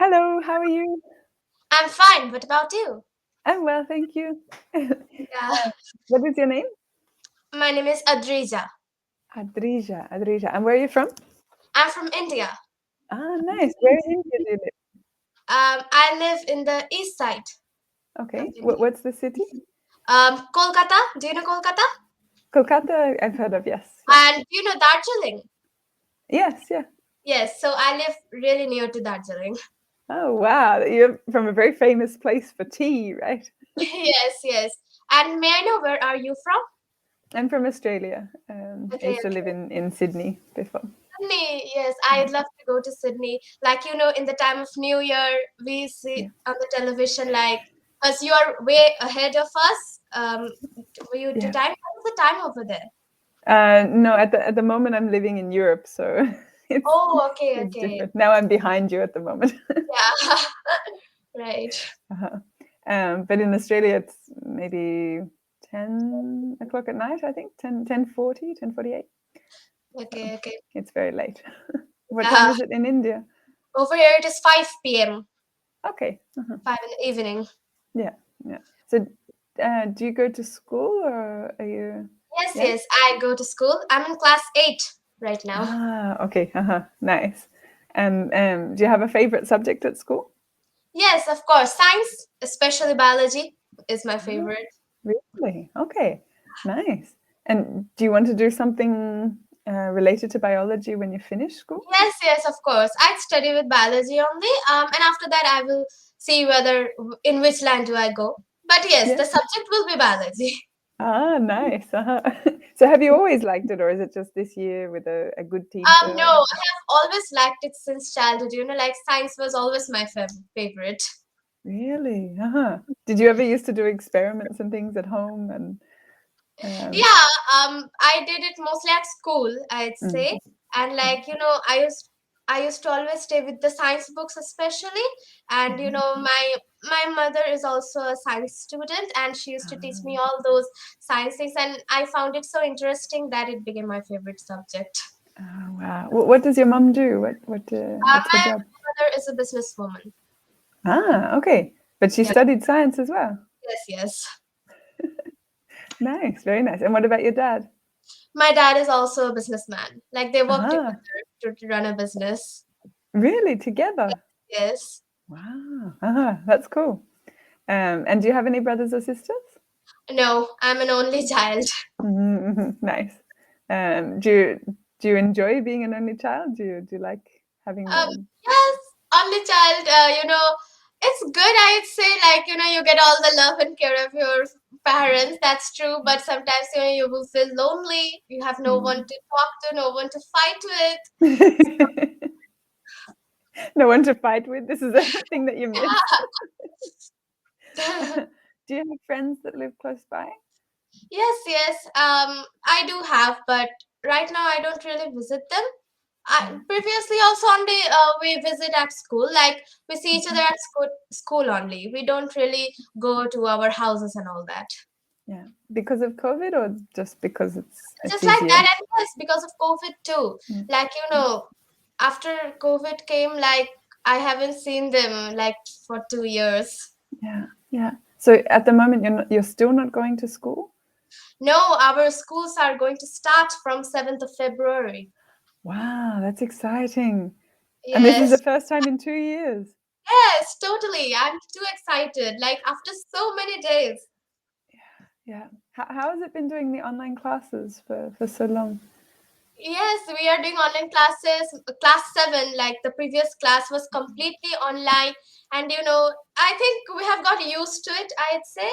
Hello, how are you? I'm fine. What about you? I'm well, thank you. Yeah. What is your name? My name is Adrija. Adrija. And where are you from? I'm from India. Ah, nice. Where in India do you live? I live in the east side of Okay. India. What's the city? Kolkata. Do you know Kolkata? Kolkata, I've heard of, yes. Yeah. And do you know Darjeeling? Yes, yeah. Yes. So I live really near to Darjeeling. Oh, wow. You're from a very famous place for tea, right? Yes, yes. And may I know where are you from? I'm from Australia. I Okay, used to live okay. in Sydney before. Sydney. Yes, Yeah, I'd love to go to Sydney. Like, in the time of New Year, we yeah. see on the television, like, as you are way ahead of us, were you to Yeah. time? What was the time over there? No, at the moment I'm living in Europe, so it's Oh, okay, it's okay. different. Now I'm behind you at the moment. Yeah. Right. Uh-huh. But in Australia, it's maybe 10 o'clock at night, I think, 10:40, 10:48. So Okay, okay. it's very late. What time Yeah. is it in India? Over here it is 5 p.m., Okay. Uh-huh. 5 in the evening. Yeah, yeah. So do you go to school or are you, Yes, yeah? yes. I go to school. I'm in class 8 right now. Ah, okay. Uh-huh. Nice. And do you have a favorite subject at school? Yes, of course. Science, especially biology, is my Ah, favorite. really? Okay. Nice. And do you want to do something related to biology when you finish school? Yes, yes, of course. I study with biology only. And after that, I will see whether in which line do I go. But yes, Yeah. the subject will be biology. Ah, nice. Uh-huh. So have you always liked it, or is it just this year with a good No, teacher? I have always liked it since childhood. Like science was always my favorite. Really? Uh-huh. Did you ever used to do experiments and things at home? And Yeah, I did it mostly at school, I'd mm, say. And yeah. like, I used to always stay with the science books especially. And Mhm. my mother is also a science student and she used to teach Ah, me all those science things and I found it so interesting that it became my favorite subject. oh, wow. What does your mum do? What's her My job? mother is a businesswoman. Ah, okay. But she Yeah, studied science as well. yes, yes. Nice, very nice. And what about your dad? My dad is also a businessman. Like they work Ah, together to run a business. really? Together? Yes. Wow. Ah, that's cool. And do you have any brothers or sisters? No, I'm an only child. Nice. Do you enjoy being an only child? Do you like having Um, the yes, only child, it's good, I'd say, like, you get all the love and care of your parents, that's true, but sometimes, you will feel lonely, you have no one mm. to talk to, no one to fight with. No one to fight with? This is a thing that you miss. Yeah. Do you have friends that live close by? Yes, yes, I do have, but right now I don't really visit them. Yeah. Previously also only we visit at school, like we see each other Mhm. at school only. We don't really go to our houses and all that. Yeah. Because of COVID or just because it's Just like easier? that, and yes, because of COVID too. Mm. Like, after COVID came, like I haven't seen them like for 2 years. Yeah. Yeah. So at the moment you're still not going to school? No, our schools are going to start from 7th of February. Wow, that's exciting. And this is the Yes, first time in 2 years. yes, totally. I'm too excited. Like after so many days. Yeah. How has it been doing the online classes for so long? Yes, we are doing online classes. Class 7, like the previous class, was completely online. And I think we have got used to it, I'd say.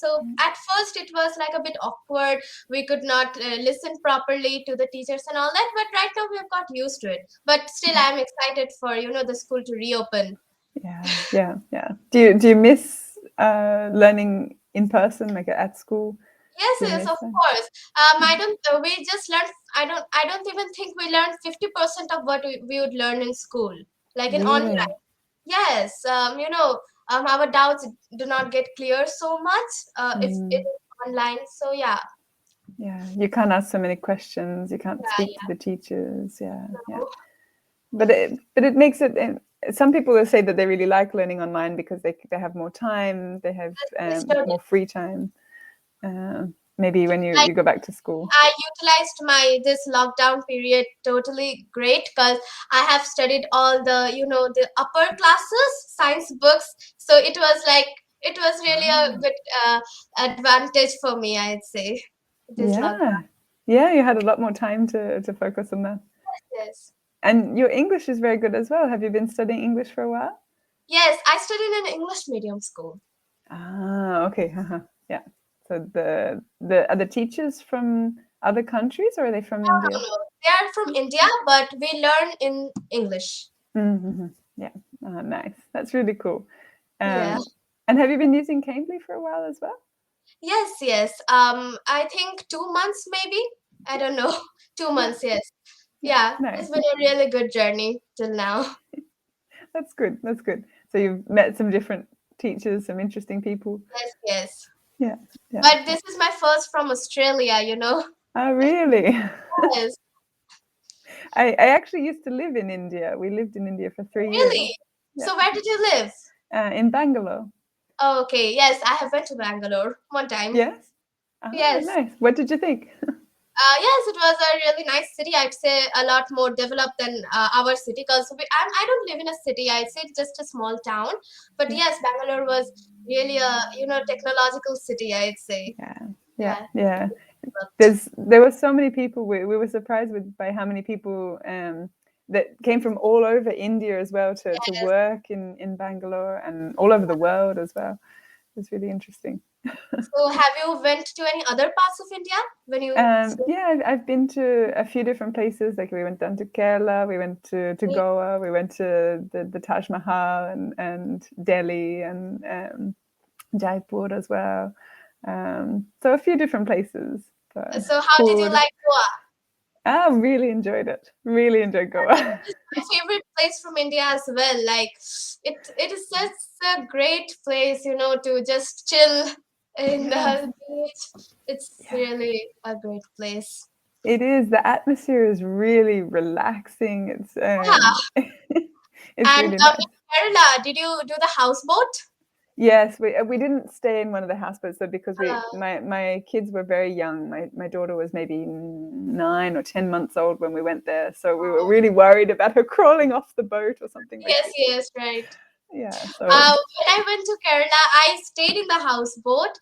So at first, it was like a bit awkward. We could not listen properly to the teachers and all that. But right now, we have got used to it. But still, Yeah. I'm excited for, the school to reopen. Yeah. Yeah. Yeah. Do you miss learning in person, like at school? Yes, Do you yes, miss of that? course. I don't. We just learned. I don't even think we learned 50% of what we would learn in school, like in online. Really? Yes, our doubts do not get clear so much if it Mm, is online. So yeah, yeah. You can't ask so many questions. You can't yeah, speak to the teachers. Yeah. Yeah. yeah. But it makes it some people will say that they really like learning online because they have more time, they have more free time. Maybe when you go back to school. I utilized this lockdown period totally great because I have studied all the upper classes science books. So it was really a good advantage for me, I'd say. This lockdown. Yeah, you had a lot more time to focus on that. Yes. And your English is very good as well. Have you been studying English for a while? Yes, I studied in an English medium school. Okay. Yeah. So are the teachers from other countries, or are they from India? No. They are from India, but we learn in English. Mm-hmm. Yeah. Nice. That's really cool. Yeah. And have you been using Cambly for a while as well? Yes. I think 2 months maybe. I don't know. 2 months, yes. Yeah, Nice. it's been a really good journey till now. That's good. So you've met some different teachers, some interesting people. Yes. Yeah. But this is my first from Australia, you know. Oh, really? Yes. I actually used to live in India. We lived in India for 3 years. Really? Yeah. So where did you live? In Bangalore. Oh, okay. Yes, I have went to Bangalore one time. Yes? Yes. Nice. What did you think? Yes, it was a really nice city. I'd say a lot more developed than our city because I don't live in a city. I'd say it's just a small town. But yes, Bangalore was really a technological city, I'd say. Yeah. But There were so many people. We were surprised by how many people that came from all over India as well to work in Bangalore and all over the world as well. It was really interesting. So have you went to any other parts of India when you? Yeah, I've been to a few different places. Like we went down to Kerala, we went to Goa, we went to the Taj Mahal and Delhi and Jaipur as well. So a few different places. So how did you like Goa? I really enjoyed it. Really enjoyed Goa. It's my favorite place from India as well. Like it is such a great place, to just chill in the beach. It's really a great place. It is. The atmosphere is really relaxing. It's it's And really nice. in Kerala, did you do the houseboat? Yes, we didn't stay in one of the houseboats though because my kids were very young. My daughter was maybe 9 or 10 months old when we went there, so we were really worried about her crawling off the boat or something like that. Yes, right. Yeah. So When I went to Kerala, I stayed in the houseboat.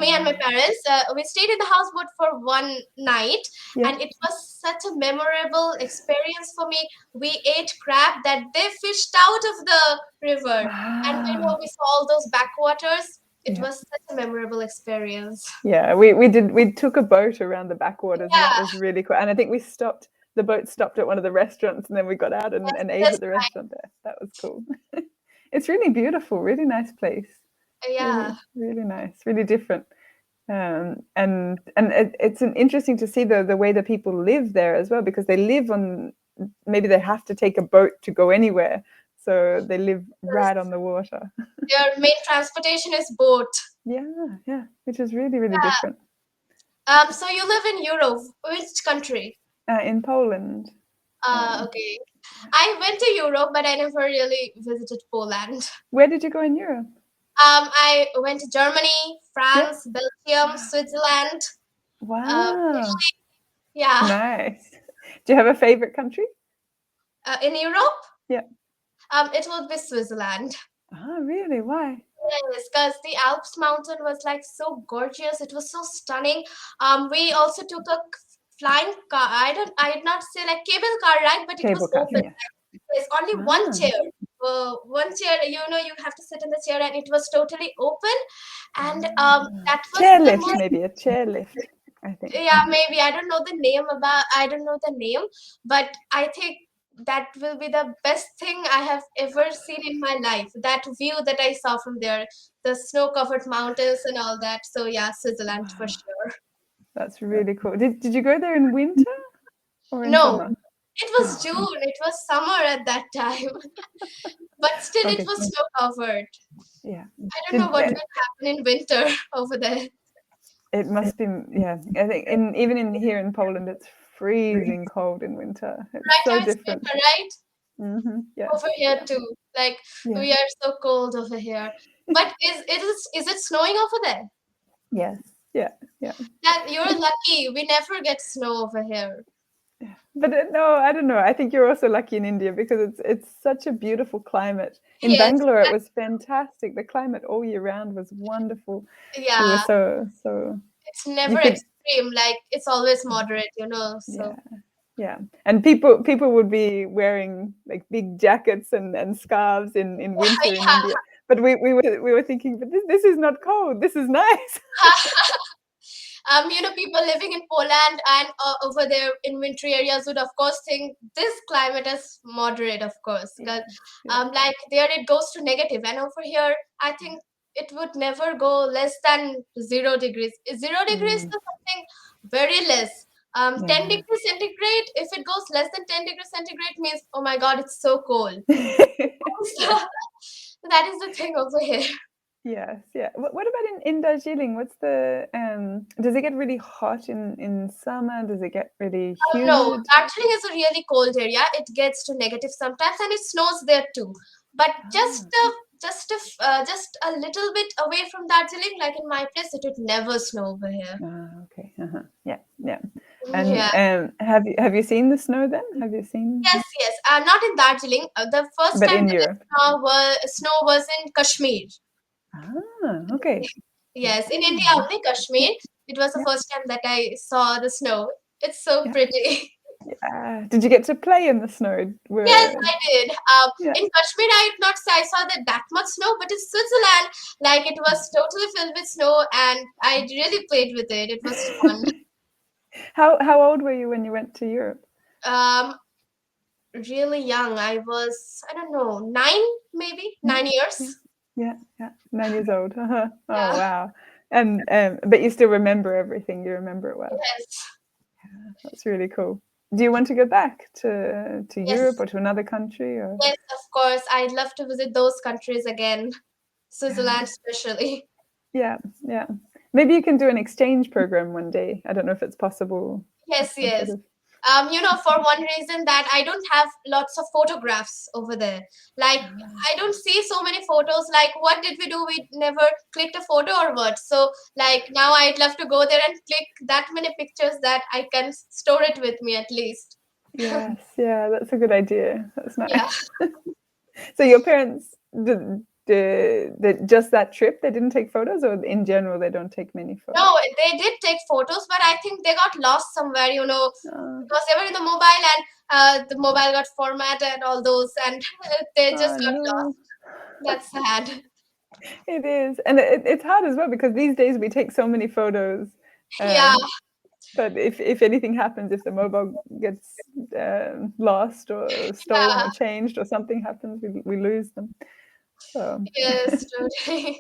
Me and my parents, we stayed in the houseboat for one night, and it was such a memorable experience for me. We ate crab that they fished out of the river, and we saw all those backwaters. It was such a memorable experience. Yeah, we took a boat around the backwaters, and that was really cool. And I think the boat stopped at one of the restaurants, and then we got out and ate at the restaurant there. That was cool. It's really beautiful, really nice place. Yeah. Really nice, really different. And it's interesting to see the way that people live there as well, because they live on, maybe they have to take a boat to go anywhere, so they live right on the water. Their main transportation is boat. Yeah, which is really, really different. So you live in Europe. Which country? In Poland. Okay. I went to Europe, but I never really visited Poland. Where did you go in Europe? I went to Germany, France, Belgium, Switzerland. Wow. Italy. Yeah. Nice. Do you have a favorite country? In Europe? Yeah. It would be Switzerland. Oh, really? Why? Yes, because the Alps mountain was like so gorgeous. It was so stunning. We also took a flying car. I did not say like cable car ride, but it was open. There's only one chair. One chair, you have to sit in the chair, and it was totally open. And that was chairlift, maybe a chairlift, I think. Yeah, maybe. I don't know the name, but I think that will be the best thing I have ever seen in my life. That view that I saw from there, the snow-covered mountains and all that. So yeah, Switzerland for sure. That's really cool. Did you go there in winter or in summer? No, it was June. It was summer at that time. But still, it was snow-covered. Yeah. I don't know what will happen in winter over there. It must be, I think even in here in Poland, it's freezing cold in winter. It's so different. Right? Yeah. Over here too. Like Yeah. we are so cold over here. But is it snowing over there? Yes. Yeah. Yeah. That you're lucky. We never get snow over here. But no, I don't know. I think you're also lucky in India because it's such a beautiful climate. In Yes, Bangalore, it was fantastic. The climate all year round was wonderful. We were yeah. so It's you never could, extreme. Like it's always moderate, you know. yeah, So yeah. And people would be wearing like big jackets and scarves in winter in India. But we were thinking, but this is not cold. This is nice. yeah. People living in Poland and over there in wintry areas would of course think this climate is moderate, of course, Yeah, because yeah. like there it goes to negative, and over here I think it would never go less than 0 degrees. 0 degrees is something very less. 10 Yeah. degrees centigrade, if it goes less than 10 degrees centigrade means, oh my god, it's so cold. Yeah. So that is the thing over here. Yes, yeah. What about in Darjeeling? What's the does it get really hot in summer? Does it get really No, humid? Darjeeling is a really cold area. It gets to negative sometimes, and it snows there too. But Ah, just a little bit away from Darjeeling, like in my place, it would never snow over here. okay. Yeah, yeah. Yeah. And have you seen the snow then? Have you seen? Yes, yes. Not in Darjeeling. The first But time in that Europe. snow was in Kashmir. Okay. Yes, in India Ah, only Kashmir. It was the yeah, first time that I saw the snow. It's so yeah, pretty. yeah. Did you get to play in the snow? Yes, Where? I did. Yeah. In Kashmir, I did not say I saw that much snow, but in Switzerland, like it was totally filled with snow, and I really played with it. It was fun. How old were you when you went to Europe? Um, really young. I was, I don't know, 9, maybe Yeah, 9 years. yeah, yeah, yeah. 9 years old. Oh Yeah. wow. And but you still remember everything. You remember it well. Yes. That's really cool. Do you want to go back to Europe Yes. or to another country or? Yes, of course. I'd love to visit those countries again. Yeah, Switzerland, especially. yeah, yeah. Maybe you can do an exchange program one day. I don't know if it's possible. Yes, Some sort yes. of. For one reason that I don't have lots of photographs over there. Like, I don't see so many photos. Like, what did we do? We never clicked a photo or what? So, like, now I'd love to go there and click that many pictures that I can store it with me at least. Yes, yeah, that's a good idea. That's Yeah. nice. So your parents did just that trip? They didn't take photos, or in general they don't take many photos? No, they did take photos, but I think they got lost somewhere, Oh, because they were in the mobile and the mobile got formatted and all those, and they just oh got no. lost. That's sad. It is, and it's hard as well because these days we take so many photos. Yeah, But if anything happens, if the mobile gets lost or stolen yeah. or changed or something happens, we lose them. So, Yes, totally. do you,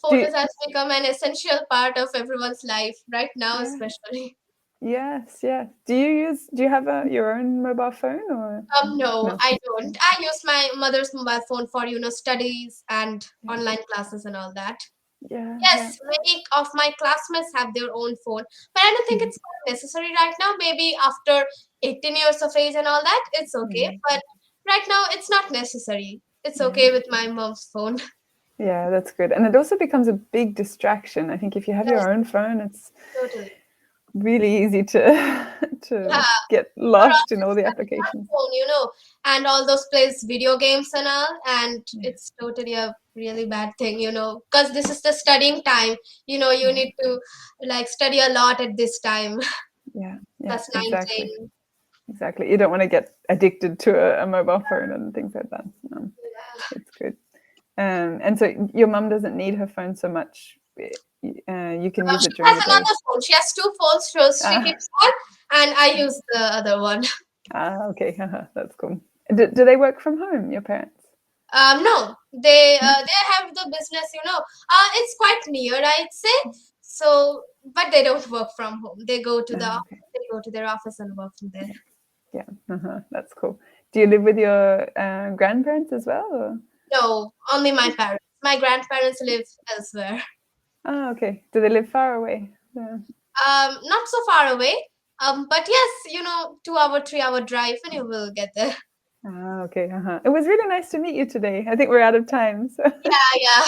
Photos has become an essential part of everyone's life right now, yeah, especially. yes, yeah. Do you have your own mobile phone or No, no? I don't. I use my mother's mobile phone for, studies and Yeah, online classes and all that. yeah, yeah. Yes, many of my classmates have their own phone, but I don't think Mhm. it's necessary right now. Maybe after 18 years of age and all that, it's okay. Mhm. But right now, it's not necessary. It's Yeah, okay with my mom's phone. yeah, that's good. And it also becomes a big distraction. I think if you have Yes, your own phone, it's totally. really easy to to Yeah. get Or lost else in all it's the a applications. smartphone, and all those plays video games and all, and Yeah, it's totally a really bad thing, because this is the studying time. You yeah, need to like study a lot at this time. yeah, yeah, Plus exactly. 19. Exactly. You don't want to get addicted to a mobile phone and things like that. No, Yeah. it's good. And so your mum doesn't need her phone so much. You can use it She during has the day. another phone. She has two phones, so she Ah, keeps one, and I use the other one. okay. That's cool. Do they work from home, your parents? No, they have the business. It's quite near, I'd say. So, but they don't work from home. They go to Ah, okay. they go to their office and work from there. Yeah, yeah. That's cool. Do you live with your grandparents as well? Or? No, only my parents. My grandparents live elsewhere. Ah, okay. Do they live far away? Yeah. Not so far away. But yes, 2 hour, 3 hour drive, and you will get there. Ah, okay. Uh-huh. It was really nice to meet you today. I think we're out of time. So Yeah, yeah.